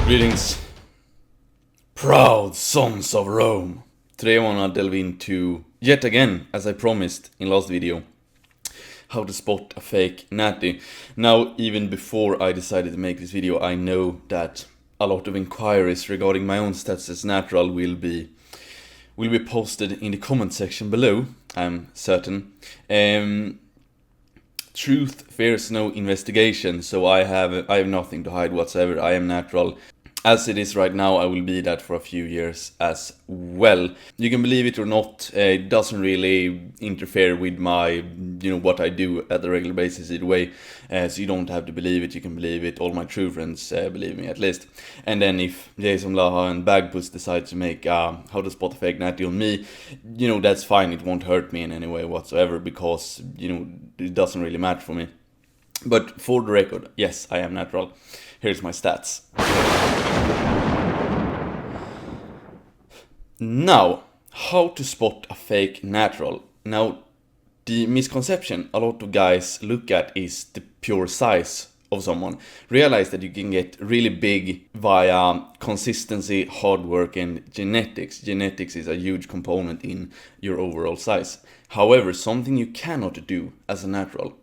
Greetings, proud sons of Rome. Today I wanna delve into, yet again, as I promised in last video, how to spot a fake natty. Now, even before I decided to make this video, I know that a lot of inquiries regarding my own stats as natural will be posted in the comment section below, I'm certain. Truth fears no investigation, so I have nothing to hide whatsoever. I am natural. As it is right now, I will be that for a few years as well. You can believe it or not, it doesn't really interfere with my, what I do at a regular basis either way. So you don't have to believe it, you can believe it. All my true friends believe me at least. And then if Jason Laha and Bagpuss decide to make how to spot a fake natty on me, that's fine. It won't hurt me in any way whatsoever because, it doesn't really matter for me. But for the record, yes, I am natural. Here's my stats. Now, how to spot a fake natural. Now, the misconception a lot of guys look at is the pure size of someone. Realize that you can get really big via consistency, hard work, and genetics. Genetics is a huge component in your overall size. However, something you cannot do as a natural.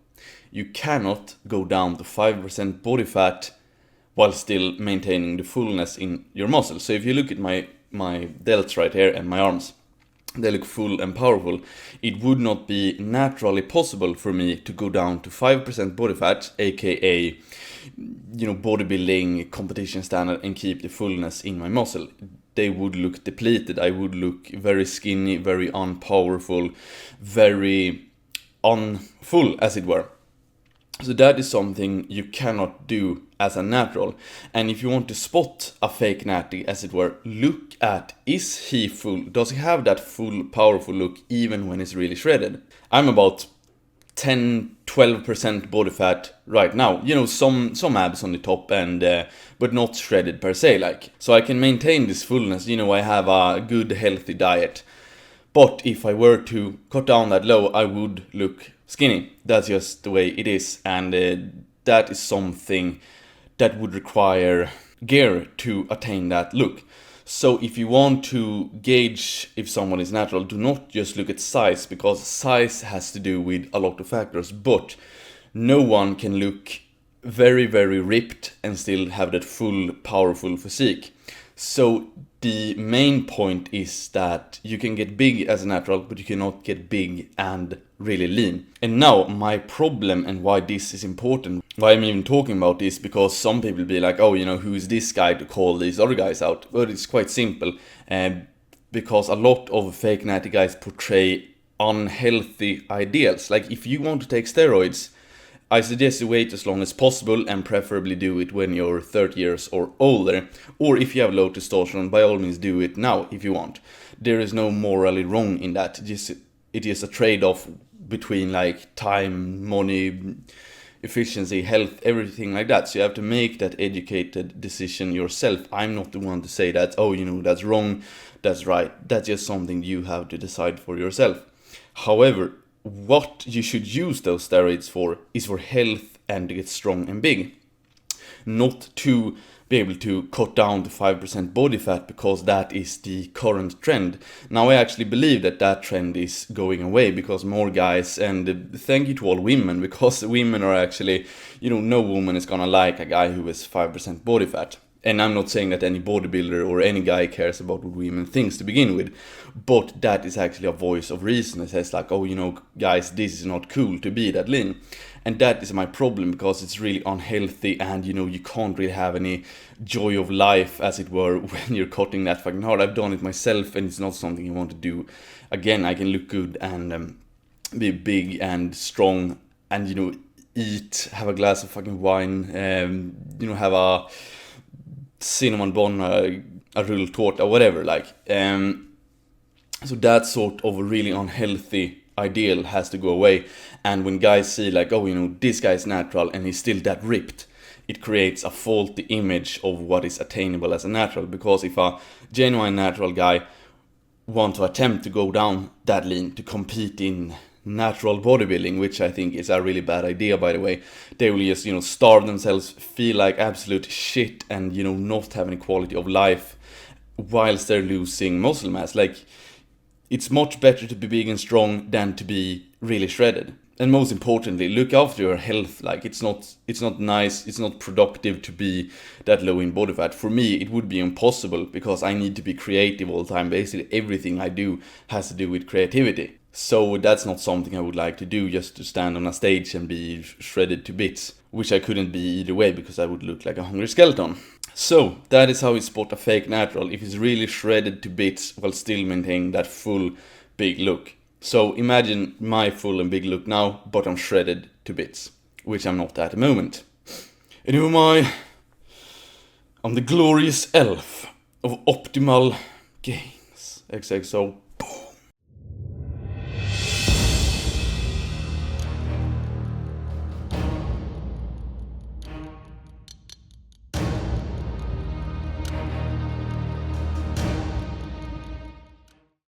You cannot go down to 5% body fat while still maintaining the fullness in your muscles. So if you look at my delts right here and my arms, they look full and powerful. It would not be naturally possible for me to go down to 5% body fat, aka bodybuilding competition standard, and keep the fullness in my muscle. They would look depleted. I would look very skinny, very unpowerful, very unfull, as it were. So that is something you cannot do as a natural. And if you want to spot a fake natty, as it were, look at, is he full? Does he have that full, powerful look even when he's really shredded? I'm about 10-12% body fat right now. Some abs on the top end, but not shredded per se. So I can maintain this fullness. I have a good, healthy diet. But if I were to cut down that low, I would look skinny. That's just the way it is, and that is something that would require gear to attain that look. So if you want to gauge if someone is natural, do not just look at size, because size has to do with a lot of factors, but no one can look very, very ripped and still have that full, powerful physique. So the main point is that you can get big as a natural, but you cannot get big and really lean. And now my problem and why this is important, why I'm even talking about this, because some people be like, who is this guy to call these other guys out? But it's quite simple, because a lot of fake natty guys portray unhealthy ideals. Like, if you want to take steroids, I suggest you wait as long as possible, and preferably do it when you're 30 years or older. Or if you have low testosterone, by all means do it now if you want. There is no morally wrong in that. It is a trade-off between time, money, efficiency, health, everything like that. So you have to make that educated decision yourself. I'm not the one to say that, that's wrong, that's right. That's just something you have to decide for yourself. However, what you should use those steroids for is for health and to get strong and big. Not to be able to cut down to 5% body fat, because that is the current trend. Now I actually believe that trend is going away, because more guys, and thank you to all women, because women are actually, no woman is gonna like a guy who has 5% body fat. And I'm not saying that any bodybuilder or any guy cares about what women thinks to begin with, but that is actually a voice of reason that says guys, this is not cool to be that lean. And that is my problem, because it's really unhealthy, and you can't really have any joy of life, as it were, when you're cutting that fucking hard. I've done it myself, and it's not something you want to do again. I can look good and be big and strong, and eat, have a glass of fucking wine, have a cinnamon bun, a rulltårta, whatever, so that sort of a really unhealthy ideal has to go away. And when guys see this guy's natural and he's still that ripped, it creates a faulty image of what is attainable as a natural. Because if a genuine natural guy want to attempt to go down that lean to compete in natural bodybuilding, which I think is a really bad idea, by the way. They will just, starve themselves, feel like absolute shit, and, not have any quality of life whilst they're losing muscle mass. Like, it's much better to be big and strong than to be really shredded. And most importantly, look after your health. Like, it's not nice, it's not productive to be that low in body fat. For me, it would be impossible because I need to be creative all the time. Basically, everything I do has to do with creativity. So that's not something I would like to do, just to stand on a stage and be shredded to bits, which I couldn't be either way because I would look like a hungry skeleton. So that is how you spot a fake natural, if it's really shredded to bits while still maintaining that full big look. So imagine my full and big look now, but I'm shredded to bits, which I'm not at the moment. And who am I? I'm the glorious elf of optimal gains. XXO.